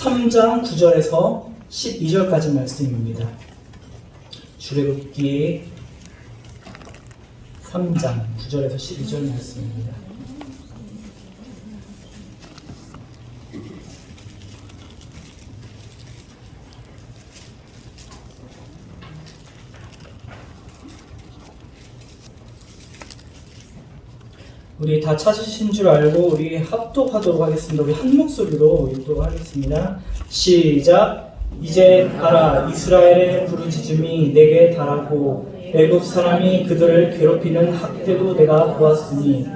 3장 9절에서 12절까지 말씀입니다. 출애굽기 3장 9절에서 12절 말씀입니다. 우리 다 찾으신 줄 알고 우리 합독하도록 하겠습니다. 우리 한 목소리로 읽도록 하겠습니다. 시작. 이제 알아, 이스라엘의 부르짖음이 내게 달하고 애굽 사람이 그들을 괴롭히는 학대도 내가 보았으니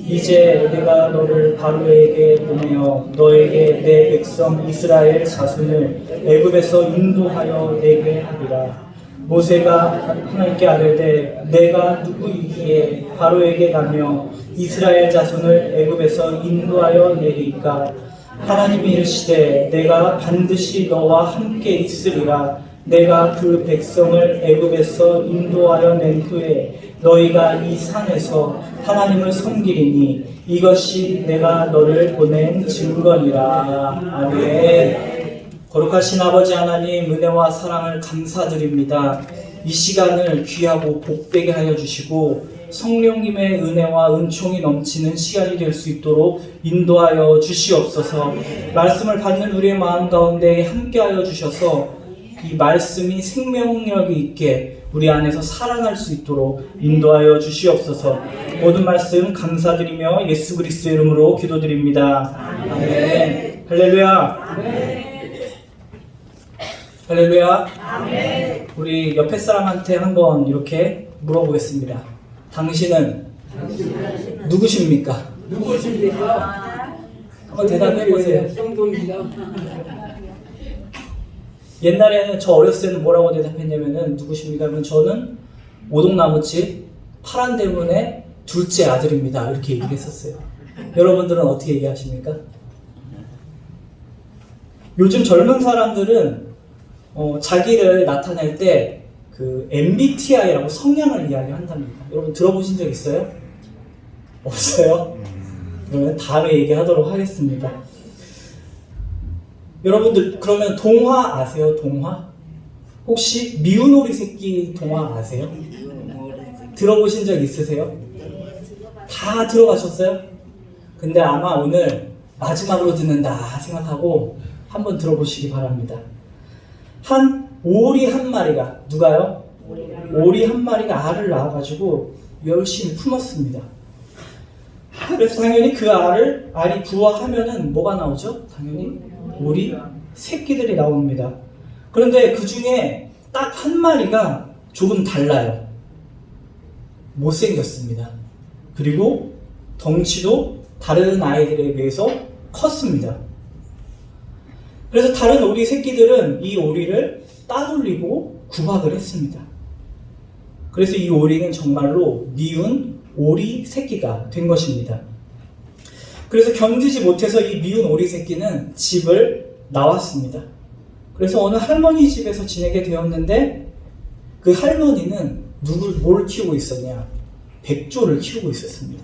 이제 내가 너를 바로에게 보내어 너에게 내 백성 이스라엘 자손을 애굽에서 인도하여 내게 하리라. 모세가 하나님께 아뢰되 내가 누구이기에 바로에게 가며 이스라엘 자손을 애굽에서 인도하여 내리까? 하나님이 이르시되 내가 반드시 너와 함께 있으리라. 내가 그 백성을 애굽에서 인도하여 낸 후에 너희가 이 산에서 하나님을 섬기리니 이것이 내가 너를 보낸 증거니라. 아멘. 거룩하신 아버지 하나님, 은혜와 사랑을 감사드립니다. 이 시간을 귀하고 복되게 하여 주시고 성령님의 은혜와 은총이 넘치는 시간이 될 수 있도록 인도하여 주시옵소서. 말씀을 받는 우리의 마음 가운데 함께하여 주셔서 이 말씀이 생명력이 있게 우리 안에서 살아날 수 있도록 인도하여 주시옵소서. 모든 말씀 감사드리며 예수 그리스도의 이름으로 기도드립니다. 아멘. 할렐루야. 아멘. 할렐루야. 아멘. 우리 옆에 사람한테 한번 이렇게 물어보겠습니다. 당신은 누구십니까? 누구십니까? 한번 대답해 보세요. 성도입니다. 옛날에는 저 어렸을 때는 뭐라고 대답했냐면은 누구십니까? 그러면 저는 오동나무집 파란 대문의 둘째 아들입니다. 이렇게 얘기를 했었어요. 여러분들은 어떻게 얘기하십니까? 요즘 젊은 사람들은 자기를 나타낼 때 그 MBTI라고 성향을 이야기한답니다. 여러분 들어보신 적 있어요? 없어요? 그러면 다음에 얘기하도록 하겠습니다. 여러분들 그러면 동화 아세요? 동화? 혹시 미운 오리 새끼 동화 아세요? 들어보신 적 있으세요? 다 들어가셨어요? 근데 아마 오늘 마지막으로 듣는다 생각하고 한번 들어보시기 바랍니다. 한 오리 한 마리가, 누가요? 오리 한 마리가 알을 낳아가지고 열심히 품었습니다. 그래서 당연히 그 알이 부화하면은 뭐가 나오죠? 당연히 오리 새끼들이 나옵니다. 그런데 그 중에 딱 한 마리가 조금 달라요. 못생겼습니다. 그리고 덩치도 다른 아이들에 비해서 컸습니다. 그래서 다른 오리 새끼들은 이 오리를 따돌리고 구박을 했습니다. 그래서 이 오리는 정말로 미운 오리 새끼가 된 것입니다. 그래서 견디지 못해서 이 미운 오리 새끼는 집을 나왔습니다. 그래서 어느 할머니 집에서 지내게 되었는데 그 할머니는 뭘 키우고 있었냐? 백조를 키우고 있었습니다.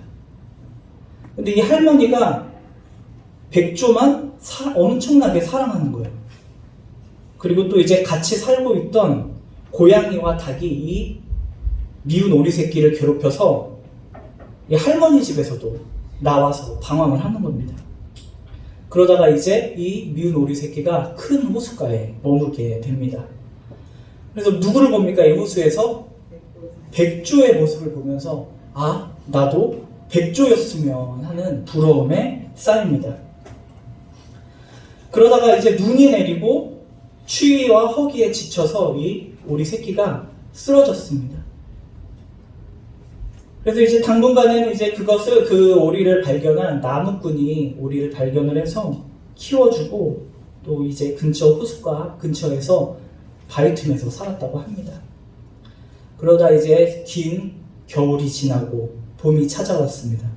근데 이 할머니가 백조만 엄청나게 사랑하는 거예요. 그리고 또 이제 같이 살고 있던 고양이와 닭이 이 미운 오리 새끼를 괴롭혀서 이 할머니 집에서도 나와서 방황을 하는 겁니다. 그러다가 이제 이 미운 오리 새끼가 큰 호숫가에 머물게 됩니다. 그래서 누구를 봅니까? 이 호수에서 백조의 모습을 보면서 아, 나도 백조였으면 하는 부러움에 쌓입니다. 그러다가 이제 눈이 내리고 추위와 허기에 지쳐서 이 오리 새끼가 쓰러졌습니다. 그래서 이제 당분간은 이제 그 오리를 발견한 나무꾼이 오리를 발견을 해서 키워주고 또 이제 근처 호숫가 근처에서 바위 틈에서 살았다고 합니다. 그러다 이제 긴 겨울이 지나고 봄이 찾아왔습니다.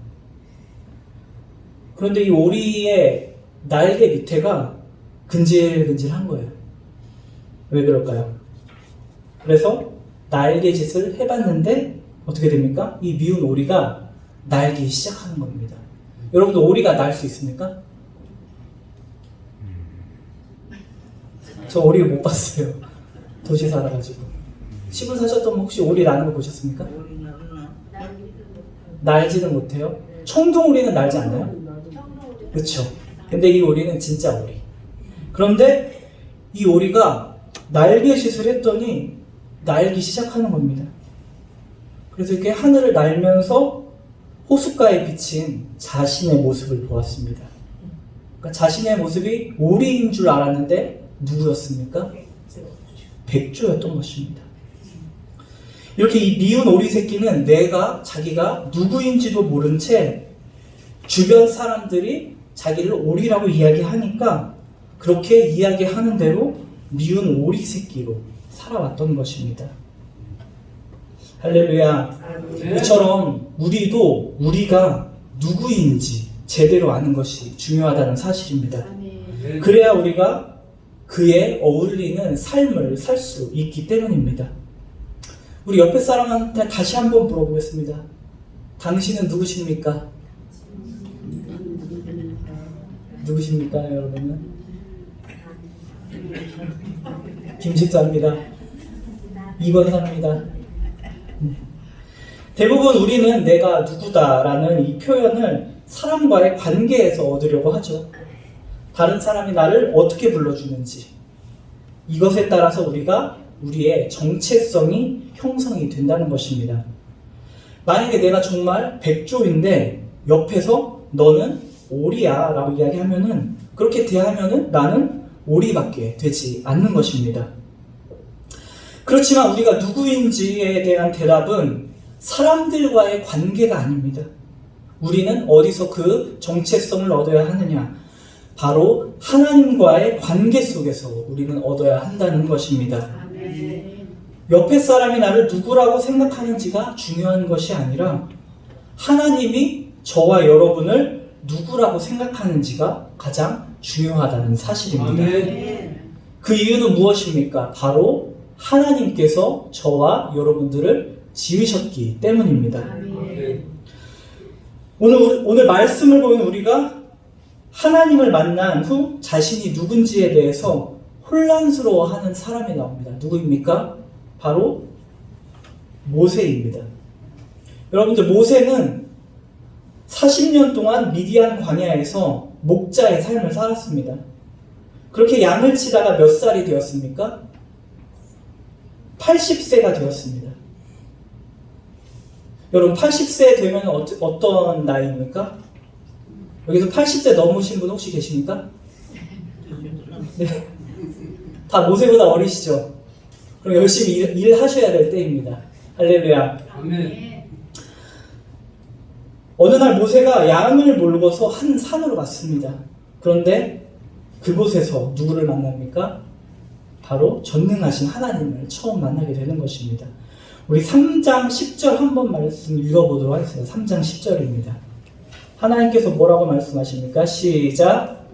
그런데 이 오리의 날개 밑에가 근질근질한 거예요. 왜 그럴까요? 그래서 날개짓을 해봤는데 어떻게 됩니까? 이 미운 오리가 날기 시작하는 겁니다. 여러분도 오리가 날 수 있습니까? 저 오리 못 봤어요. 도시 살아가지고. 시골 사셨던 분 혹시 오리 나는 거 보셨습니까? 날지는 못해요. 청동오리는 날지 않나요? 그렇죠. 근데 이 오리는 진짜 오리. 그런데 이 오리가 날개짓을 했더니 날기 시작하는 겁니다. 그래서 이렇게 하늘을 날면서 호숫가에 비친 자신의 모습을 보았습니다. 그러니까 자신의 모습이 오리인 줄 알았는데 누구였습니까? 백조였던 것입니다. 이렇게 이 미운 오리 새끼는 자기가 누구인지도 모른 채 주변 사람들이 자기를 오리라고 이야기하니까 그렇게 이야기하는 대로 미운 오리 새끼로 살아왔던 것입니다. 할렐루야. 이처럼 우리가 누구인지 제대로 아는 것이 중요하다는 사실입니다. 그래야 우리가 그에 어울리는 삶을 살 수 있기 때문입니다. 우리 옆에 사람한테 다시 한번 물어보겠습니다. 당신은 누구십니까? 누구십니까, 여러분은? 김식사입니다. 이건사입니다. 대부분 우리는 내가 누구다라는 이 표현을 사람과의 관계에서 얻으려고 하죠. 다른 사람이 나를 어떻게 불러주는지, 이것에 따라서 우리의 정체성이 형성이 된다는 것입니다. 만약에 내가 정말 백조인데 옆에서 너는 오리야 라고 이야기하면은, 그렇게 대하면은 나는 오리밖에 되지 않는 것입니다. 그렇지만 우리가 누구인지에 대한 대답은 사람들과의 관계가 아닙니다. 우리는 어디서 그 정체성을 얻어야 하느냐? 바로 하나님과의 관계 속에서 우리는 얻어야 한다는 것입니다. 옆에 사람이 나를 누구라고 생각하는지가 중요한 것이 아니라 하나님이 저와 여러분을 누구라고 생각하는지가 가장 중요하다는 사실입니다. 그 이유는 무엇입니까? 바로 하나님께서 저와 여러분들을 지으셨기 때문입니다. 오늘 말씀을 보면 우리가 하나님을 만난 후 자신이 누군지에 대해서 혼란스러워하는 사람이 나옵니다. 누구입니까? 바로 모세입니다. 여러분들, 모세는 40년 동안 미디안 광야에서 목자의 삶을 살았습니다. 그렇게 양을 치다가 몇 살이 되었습니까? 80세가 되었습니다. 여러분, 80세 되면 어떤 나이입니까? 여기서 80세 넘으신 분 혹시 계십니까? 네. 다 모세보다 어리시죠? 그럼 열심히 일하셔야 될 때입니다. 할렐루야. 아멘. 어느 날 모세가 양을 몰고서 한 산으로 갔습니다. 그런데 그곳에서 누구를 만납니까? 바로 전능하신 하나님을 처음 만나게 되는 것입니다. 우리 3장 10절 한번 말씀 읽어보도록 하겠습니다. 3장 10절입니다. 하나님께서 뭐라고 말씀하십니까? 시작.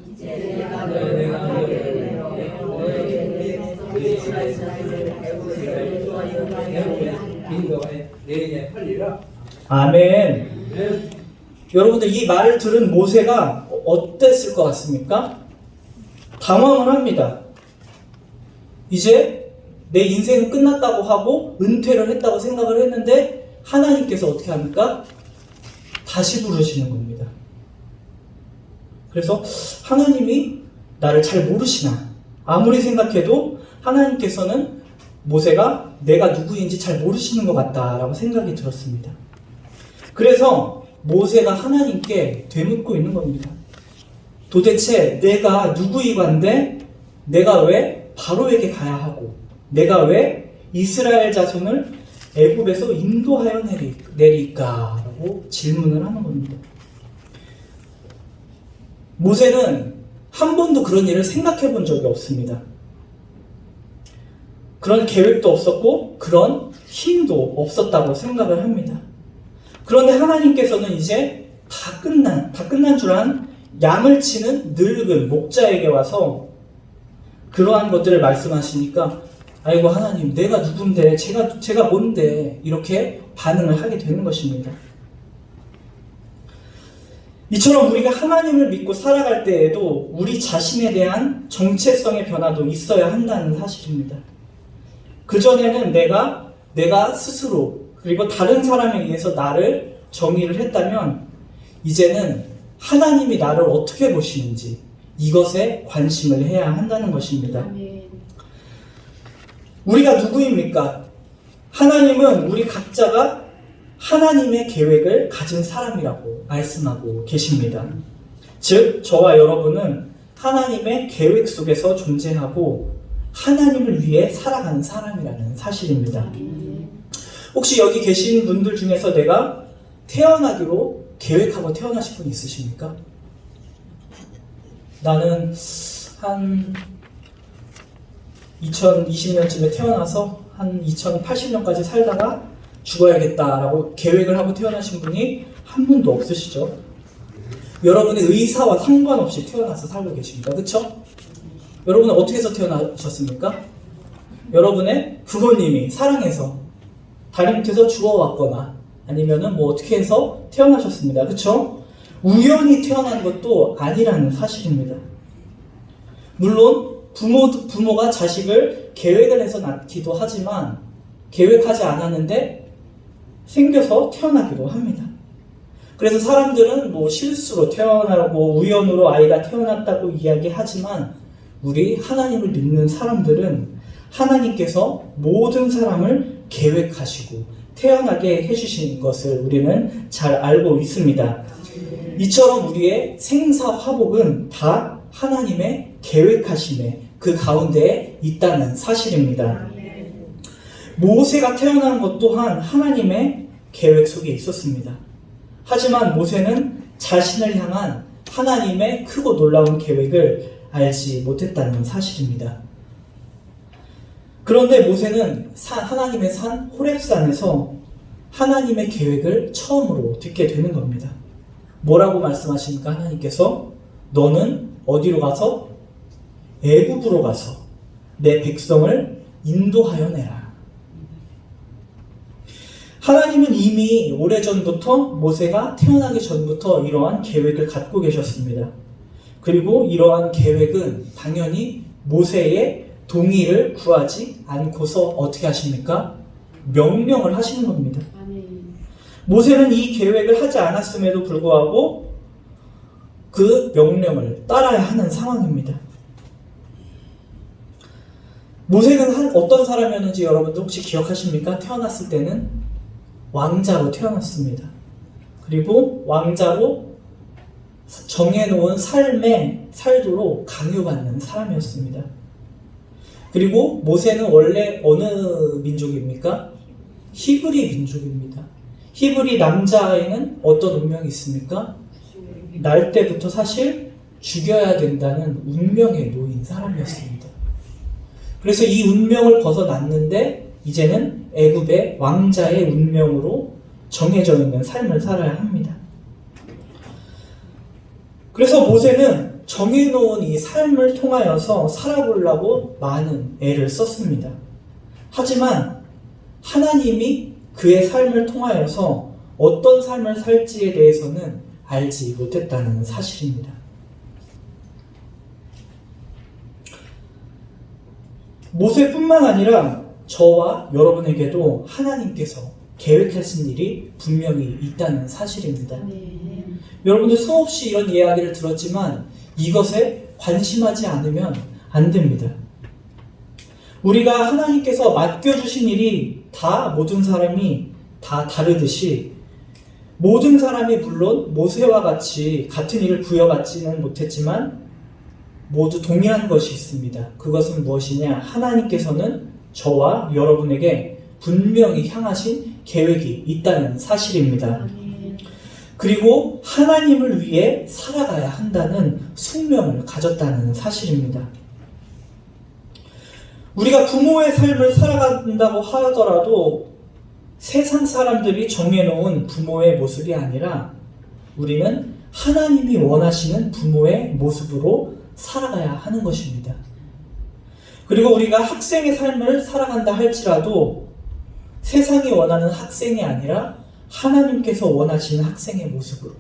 아멘. 여러분들, 이 말을 들은 모세가 어땠을 것 같습니까? 당황을 합니다. 이제 내 인생은 끝났다고 하고 은퇴를 했다고 생각을 했는데 하나님께서 어떻게 합니까? 다시 부르시는 겁니다. 그래서 하나님이 나를 잘 모르시나? 아무리 생각해도 하나님께서는 모세가 내가 누구인지 잘 모르시는 것 같다라고 생각이 들었습니다. 그래서 모세가 하나님께 되묻고 있는 겁니다. 도대체 내가 누구이건데 내가 왜 바로에게 가야 하고 내가 왜 이스라엘 자손을 애굽에서 인도하여 내릴까라고 질문을 하는 겁니다. 모세는 한 번도 그런 일을 생각해 본 적이 없습니다. 그런 계획도 없었고 그런 힘도 없었다고 생각을 합니다. 그런데 하나님께서는 이제 다 끝난 줄 안 양을 치는 늙은 목자에게 와서 그러한 것들을 말씀하시니까 아이고 하나님, 내가 누군데 제가 뭔데 이렇게 반응을 하게 되는 것입니다. 이처럼 우리가 하나님을 믿고 살아갈 때에도 우리 자신에 대한 정체성의 변화도 있어야 한다는 사실입니다. 그전에는 내가 스스로 그리고 다른 사람에 의해서 나를 정의를 했다면 이제는 하나님이 나를 어떻게 보시는지 이것에 관심을 해야 한다는 것입니다. 우리가 누구입니까? 하나님은 우리 각자가 하나님의 계획을 가진 사람이라고 말씀하고 계십니다. 즉, 저와 여러분은 하나님의 계획 속에서 존재하고 하나님을 위해 살아가는 사람이라는 사실입니다. 혹시 여기 계신 분들 중에서 내가 태어나기로 계획하고 태어나신 분 있으십니까? 나는 한 2020년쯤에 태어나서 한 2080년까지 살다가 죽어야겠다라고 계획을 하고 태어나신 분이 한 분도 없으시죠? 여러분의 의사와 상관없이 태어나서 살고 계십니다. 그렇죠? 여러분은 어떻게 해서 태어나셨습니까? 여러분의 부모님이 사랑해서 다리 밑에서 주워왔거나 아니면은 뭐 어떻게 해서 태어나셨습니다. 그렇죠? 우연히 태어난 것도 아니라는 사실입니다. 물론 부모가 자식을 계획을 해서 낳기도 하지만 계획하지 않았는데 생겨서 태어나기도 합니다. 그래서 사람들은 뭐 실수로 태어나고 우연으로 아이가 태어났다고 이야기하지만 우리 하나님을 믿는 사람들은 하나님께서 모든 사람을 계획하시고 태어나게 해주신 것을 우리는 잘 알고 있습니다. 이처럼 우리의 생사화복은 다 하나님의 계획하심에 그 가운데에 있다는 사실입니다. 모세가 태어난 것 또한 하나님의 계획 속에 있었습니다. 하지만 모세는 자신을 향한 하나님의 크고 놀라운 계획을 알지 못했다는 사실입니다. 그런데 모세는 하나님의 산 호렙산에서 하나님의 계획을 처음으로 듣게 되는 겁니다. 뭐라고 말씀하십니까? 하나님께서 너는 어디로 가서? 애굽으로 가서 내 백성을 인도하여 내라. 하나님은 이미 오래전부터 모세가 태어나기 전부터 이러한 계획을 갖고 계셨습니다. 그리고 이러한 계획은 당연히 모세의 동의를 구하지 않고서 어떻게 하십니까? 명령을 하시는 겁니다. 모세는 이 계획을 하지 않았음에도 불구하고 그 명령을 따라야 하는 상황입니다. 모세는 어떤 사람이었는지 여러분들 혹시 기억하십니까? 태어났을 때는 왕자로 태어났습니다. 그리고 왕자로 정해놓은 삶에 살도록 강요받는 사람이었습니다. 그리고 모세는 원래 어느 민족입니까? 히브리 민족입니다. 히브리 남자에는 어떤 운명이 있습니까? 날 때부터 사실 죽여야 된다는 운명에 놓인 사람이었습니다. 그래서 이 운명을 벗어났는데 이제는 애굽의 왕자의 운명으로 정해져 있는 삶을 살아야 합니다. 그래서 모세는 정해놓은 이 삶을 통하여서 살아보려고 많은 애를 썼습니다. 하지만 하나님이 그의 삶을 통하여서 어떤 삶을 살지에 대해서는 알지 못했다는 사실입니다. 모세뿐만 아니라 저와 여러분에게도 하나님께서 계획하신 일이 분명히 있다는 사실입니다. 여러분들 수없이 이런 이야기를 들었지만 이것에 관심하지 않으면 안 됩니다. 우리가 하나님께서 맡겨주신 일이 다 모든 사람이 다 다르듯이 모든 사람이 물론 모세와 같이 같은 일을 부여받지는 못했지만 모두 동일한 것이 있습니다. 그것은 무엇이냐? 하나님께서는 저와 여러분에게 분명히 향하신 계획이 있다는 사실입니다. 그리고 하나님을 위해 살아가야 한다는 숙명을 가졌다는 사실입니다. 우리가 부모의 삶을 살아간다고 하더라도 세상 사람들이 정해놓은 부모의 모습이 아니라 우리는 하나님이 원하시는 부모의 모습으로 살아가야 하는 것입니다. 그리고 우리가 학생의 삶을 살아간다 할지라도 세상이 원하는 학생이 아니라 하나님께서 원하시는 학생의 모습으로,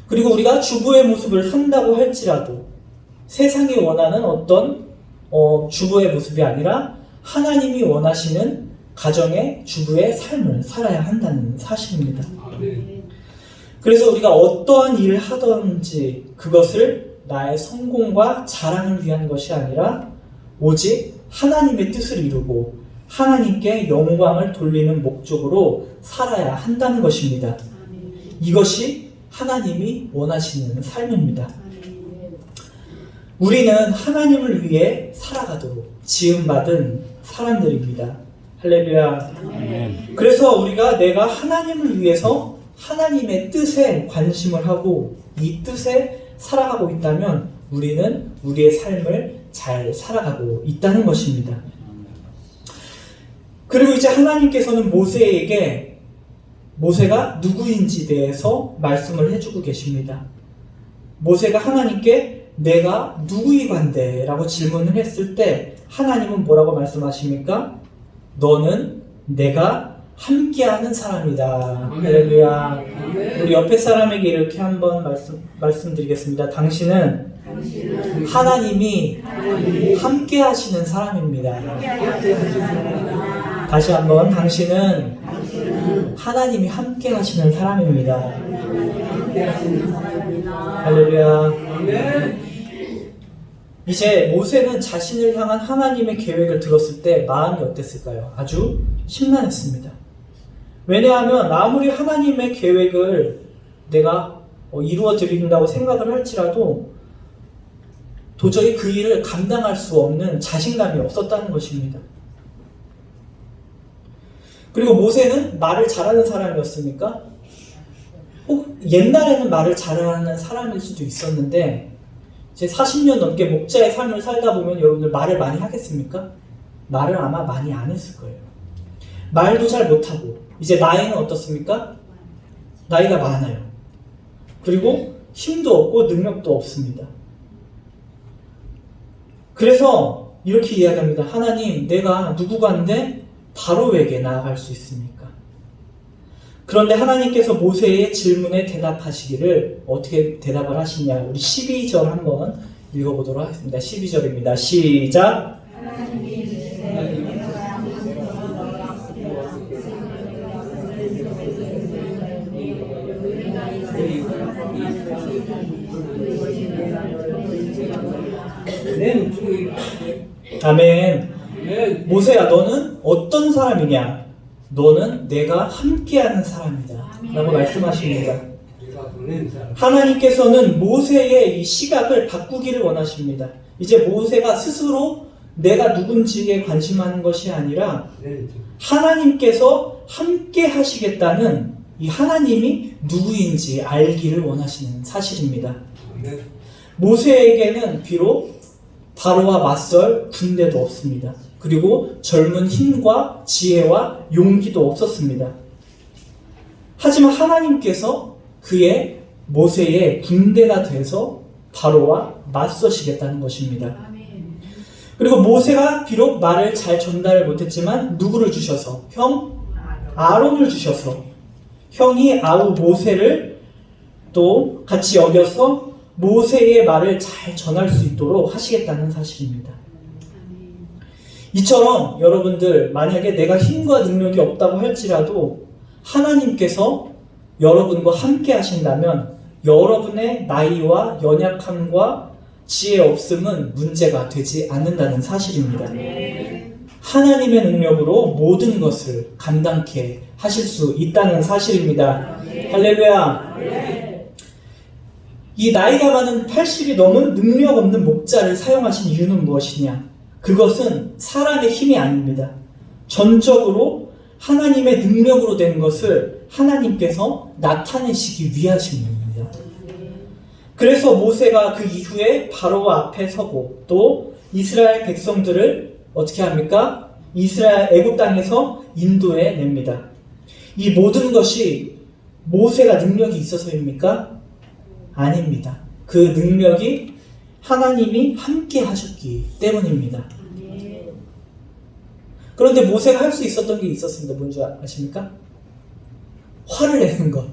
그리고 우리가 주부의 모습을 산다고 할지라도 세상이 원하는 어떤 주부의 모습이 아니라 하나님이 원하시는 가정의 주부의 삶을 살아야 한다는 사실입니다. 그래서 우리가 어떠한 일을 하든지 그것을 나의 성공과 자랑을 위한 것이 아니라 오직 하나님의 뜻을 이루고 하나님께 영광을 돌리는 목적으로 살아야 한다는 것입니다. 이것이 하나님이 원하시는 삶입니다. 우리는 하나님을 위해 살아가도록 지음받은 사람들입니다. 할렐루야. 그래서 우리가 내가 하나님을 위해서 하나님의 뜻에 관심을 하고 이 뜻에 살아가고 있다면 우리는 우리의 삶을 잘 살아가고 있다는 것입니다. 그리고 이제 하나님께서는 모세에게 모세가 누구인지 대해서 말씀을 해주고 계십니다. 모세가 하나님께 내가 누구이간데? 라고 질문을 했을 때 하나님은 뭐라고 말씀하십니까? 너는 내가 함께하는 사람이다. 할렐루야. 우리 옆에 사람에게 이렇게 한번 말씀드리겠습니다. 당신은 하나님이 함께하시는 사람입니다. 다시 한번 당신은 하나님이 함께하시는 사람입니다. 할렐루야. 이제 모세는 자신을 향한 하나님의 계획을 들었을 때 마음이 어땠을까요? 아주 심란했습니다. 왜냐하면 아무리 하나님의 계획을 내가 이루어 드린다고 생각을 할지라도 도저히 그 일을 감당할 수 없는 자신감이 없었다는 것입니다. 그리고 모세는 말을 잘하는 사람이었습니까? 옛날에는 말을 잘하는 사람일 수도 있었는데 이제 40년 넘게 목자의 삶을 살다 보면 여러분들 말을 많이 하겠습니까? 말을 아마 많이 안 했을 거예요. 말도 잘 못하고 이제 나이는 어떻습니까? 나이가 많아요. 그리고 힘도 없고 능력도 없습니다. 그래서 이렇게 이야기합니다. 하나님, 내가 누구간데 바로에게 나아갈 수 있습니까? 그런데 하나님께서 모세의 질문에 대답하시기를 어떻게 대답을 하시냐? 우리 12절 한번 읽어보도록 하겠습니다. 12절입니다. 시작! 아멘. 모세야, 너는 어떤 사람이냐? 너는 내가 함께하는 사람이다 라고 말씀하십니다. 하나님께서는 모세의 이 시각을 바꾸기를 원하십니다. 이제 모세가 스스로 내가 누군지에 관심하는 것이 아니라 하나님께서 함께 하시겠다는 이 하나님이 누구인지 알기를 원하시는 사실입니다. 모세에게는 비록 바로와 맞설 군대도 없습니다. 그리고 젊은 힘과 지혜와 용기도 없었습니다. 하지만 하나님께서 그의 모세의 군대가 돼서 바로와 맞서시겠다는 것입니다. 그리고 모세가 비록 말을 잘 전달을 못했지만 누구를 주셔서? 형 아론을 주셔서 형이 아우 모세를 또 같이 여겨서 모세의 말을 잘 전할 수 있도록 하시겠다는 사실입니다. 이처럼 여러분들 만약에 내가 힘과 능력이 없다고 할지라도 하나님께서 여러분과 함께 하신다면 여러분의 나이와 연약함과 지혜 없음은 문제가 되지 않는다는 사실입니다. 하나님의 능력으로 모든 것을 감당케 하실 수 있다는 사실입니다. 할렐루야. 이 나이가 많은 80이 넘은 능력 없는 목자를 사용하신 이유는 무엇이냐? 그것은 사람의 힘이 아닙니다. 전적으로 하나님의 능력으로 된 것을 하나님께서 나타내시기 위하십니다. 그래서 모세가 그 이후에 바로 앞에 서고 또 이스라엘 백성들을 어떻게 합니까? 이스라엘 애굽 땅에서 인도해 냅니다. 이 모든 것이 모세가 능력이 있어서입니까? 아닙니다. 그 능력이 하나님이 함께 하셨기 때문입니다. 그런데 모세가 할 수 있었던 게 있었습니다. 뭔지 아십니까? 화를 내는 것.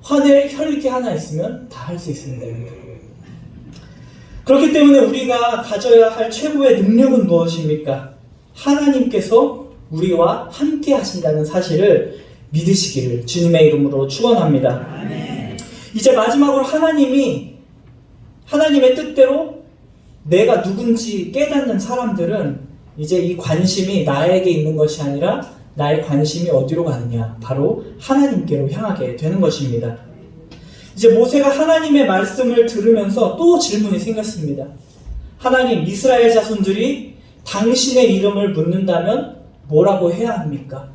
화낼 혈기 하나 있으면 다 할 수 있습니다. 그렇기 때문에 우리가 가져야 할 최고의 능력은 무엇입니까? 하나님께서 우리와 함께 하신다는 사실을 믿으시기를 주님의 이름으로 축원합니다. 이제 마지막으로 하나님의 뜻대로 내가 누군지 깨닫는 사람들은 이제 이 관심이 나에게 있는 것이 아니라 나의 관심이 어디로 가느냐? 바로 하나님께로 향하게 되는 것입니다. 이제 모세가 하나님의 말씀을 들으면서 또 질문이 생겼습니다. 하나님, 이스라엘 자손들이 당신의 이름을 묻는다면 뭐라고 해야 합니까?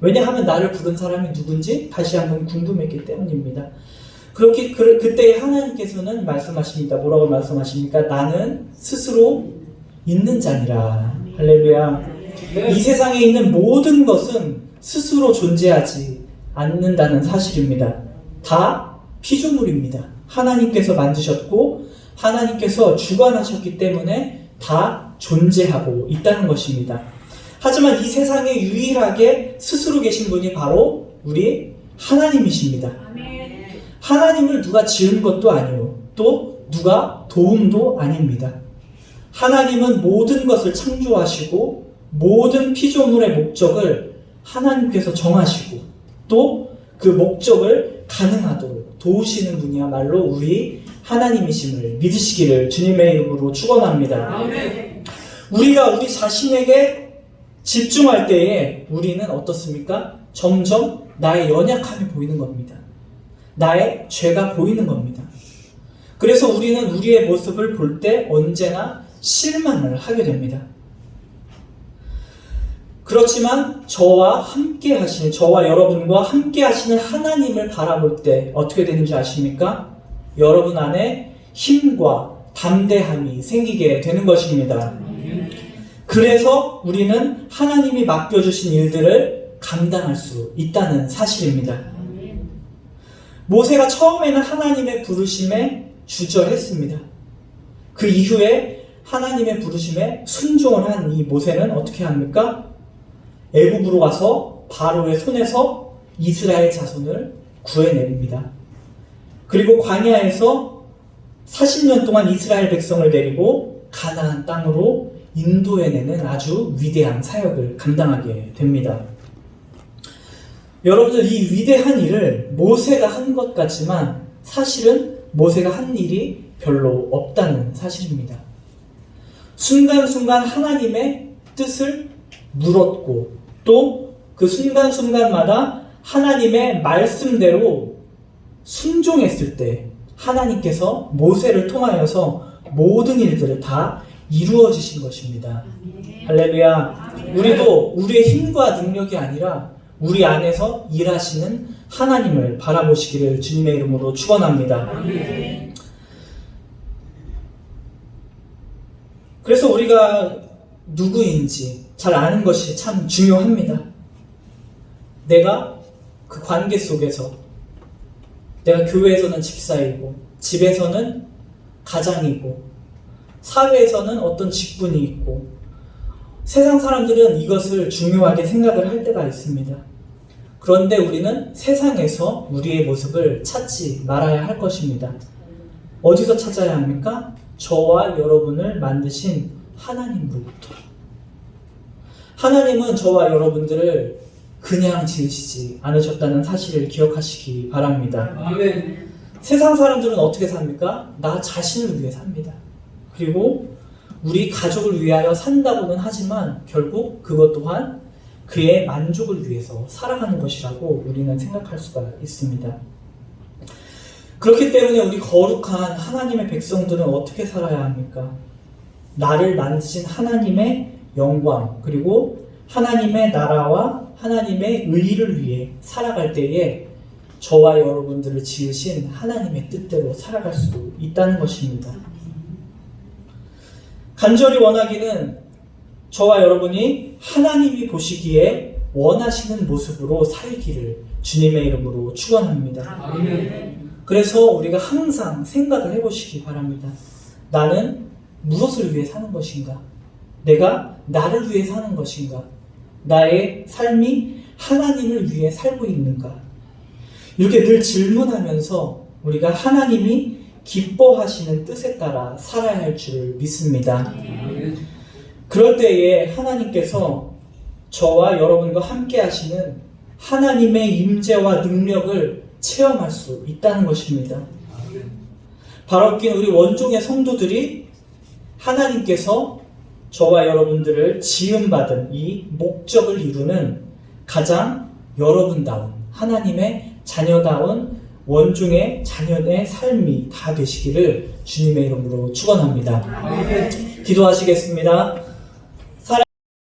왜냐하면 나를 부른 사람이 누군지 다시 한번 궁금했기 때문입니다. 그때 하나님께서는 말씀하십니다. 뭐라고 말씀하십니까? 나는 스스로 있는 자니라. 할렐루야. 이 세상에 있는 모든 것은 스스로 존재하지 않는다는 사실입니다. 다 피조물입니다. 하나님께서 만드셨고 하나님께서 주관하셨기 때문에 다 존재하고 있다는 것입니다. 하지만 이 세상에 유일하게 스스로 계신 분이 바로 우리 하나님이십니다. 하나님을 누가 지은 것도 아니요, 또 누가 도움도 아닙니다. 하나님은 모든 것을 창조하시고 모든 피조물의 목적을 하나님께서 정하시고 또 그 목적을 가능하도록 도우시는 분이야말로 우리 하나님이심을 믿으시기를 주님의 이름으로 축원합니다. 우리가 우리 자신에게 집중할 때에 우리는 어떻습니까? 점점 나의 연약함이 보이는 겁니다. 나의 죄가 보이는 겁니다. 그래서 우리는 우리의 모습을 볼 때 언제나 실망을 하게 됩니다. 그렇지만 저와 여러분과 함께 하시는 하나님을 바라볼 때 어떻게 되는지 아십니까? 여러분 안에 힘과 담대함이 생기게 되는 것입니다. 그래서 우리는 하나님이 맡겨주신 일들을 감당할 수 있다는 사실입니다. 모세가 처음에는 하나님의 부르심에 주저했습니다. 그 이후에 하나님의 부르심에 순종을 한 이 모세는 어떻게 합니까? 애굽으로 가서 바로의 손에서 이스라엘 자손을 구해냅니다. 그리고 광야에서 40년 동안 이스라엘 백성을 데리고 가나안 땅으로 인도해내는 아주 위대한 사역을 감당하게 됩니다. 여러분들, 이 위대한 일을 모세가 한 것 같지만 사실은 모세가 한 일이 별로 없다는 사실입니다. 순간순간 하나님의 뜻을 물었고 또 그 순간순간마다 하나님의 말씀대로 순종했을 때 하나님께서 모세를 통하여서 모든 일들을 다 이루어지신 것입니다. 할렐루야. 우리도 우리의 힘과 능력이 아니라 우리 안에서 일하시는 하나님을 바라보시기를 주님의 이름으로 축원합니다. 그래서 우리가 누구인지 잘 아는 것이 참 중요합니다. 내가 그 관계 속에서 내가 교회에서는 집사이고 집에서는 가장이고 사회에서는 어떤 직분이 있고 세상 사람들은 이것을 중요하게 생각을 할 때가 있습니다. 그런데 우리는 세상에서 우리의 모습을 찾지 말아야 할 것입니다. 어디서 찾아야 합니까? 저와 여러분을 만드신 하나님으로부터. 하나님은 저와 여러분들을 그냥 지으시지 않으셨다는 사실을 기억하시기 바랍니다. 아멘. 세상 사람들은 어떻게 삽니까? 나 자신을 위해 삽니다. 그리고 우리 가족을 위하여 산다고는 하지만 결국 그것 또한 그의 만족을 위해서 살아가는 것이라고 우리는 생각할 수가 있습니다. 그렇기 때문에 우리 거룩한 하나님의 백성들은 어떻게 살아야 합니까? 나를 만드신 하나님의 영광, 그리고 하나님의 나라와 하나님의 의의를 위해 살아갈 때에 저와 여러분들을 지으신 하나님의 뜻대로 살아갈 수 있다는 것입니다. 간절히 원하기는 저와 여러분이 하나님이 보시기에 원하시는 모습으로 살기를 주님의 이름으로 축원합니다. 그래서 우리가 항상 생각을 해보시기 바랍니다. 나는 무엇을 위해 사는 것인가? 내가 나를 위해 사는 것인가? 나의 삶이 하나님을 위해 살고 있는가? 이렇게 늘 질문하면서 우리가 하나님이 기뻐하시는 뜻에 따라 살아야 할 줄 믿습니다. 그럴 때에 하나님께서 저와 여러분과 함께 하시는 하나님의 임재와 능력을 체험할 수 있다는 것입니다. 바로 우리 원종의 성도들이 하나님께서 저와 여러분들을 지음받은 이 목적을 이루는 가장 여러분다운 하나님의 자녀다운 원종의 자녀의 삶이 다 되시기를 주님의 이름으로 축원합니다. 기도하시겠습니다.